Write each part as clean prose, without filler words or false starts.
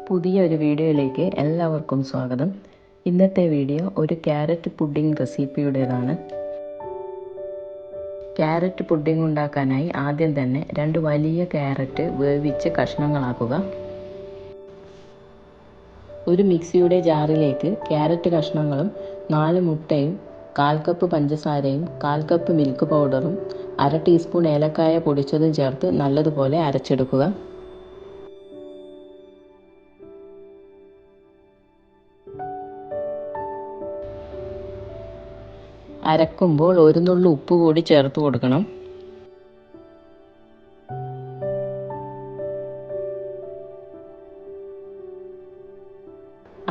പുതിയൊരു വീഡിയോയിലേക്ക് എല്ലാവർക്കും സ്വാഗതം. ഇന്നത്തെ വീഡിയോ ഒരു ക്യാരറ്റ് പുഡിംഗ് റെസിപ്പിയുടേതാണ്. ക്യാരറ്റ് പുഡിംഗ് ഉണ്ടാക്കാനായി ആദ്യം തന്നെ 2 വലിയ ക്യാരറ്റ് വേവിച്ച് കഷ്ണങ്ങളാക്കുക. ഒരു മിക്സിയുടെ ജാറിലേക്ക് ക്യാരറ്റ് കഷ്ണങ്ങളും 4 മുട്ടയും 1/4 കപ്പ് പഞ്ചസാരയും 1/4 കപ്പ് മിൽക്ക് പൗഡറും 1/2 ടീസ്പൂൺ ഏലക്കായ പൊടിച്ചതും ചേർത്ത് നല്ലതുപോലെ അരച്ചെടുക്കുക. അരക്കുമ്പോൾ ഒരു നുള്ളു ഉപ്പ് കൂടി ചേർത്ത് കൊടുക്കണം.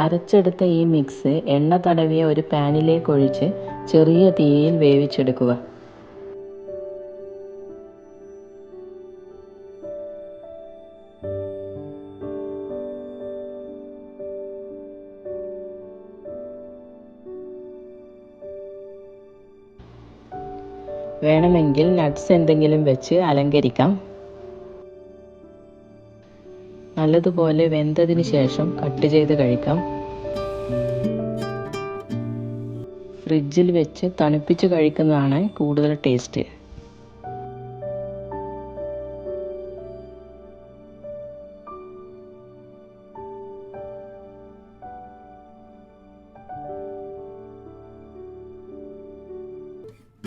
അരച്ചെടുത്ത ഈ മിക്സ് എണ്ണ തടവിയ ഒരു പാനിലേക്ക് ഒഴിച്ച് ചെറിയ തീയിൽ വേവിച്ചെടുക്കുക. വേണമെങ്കിൽ നട്ട്സ് എന്തെങ്കിലും വെച്ച് അലങ്കരിക്കാം. നല്ലതുപോലെ വെന്തതിന് ശേഷം കട്ട് ചെയ്ത് കഴിക്കാം. ഫ്രിഡ്ജിൽ വെച്ച് തണുപ്പിച്ച് കഴിക്കുന്നതാണ് കൂടുതൽ ടേസ്റ്റ്.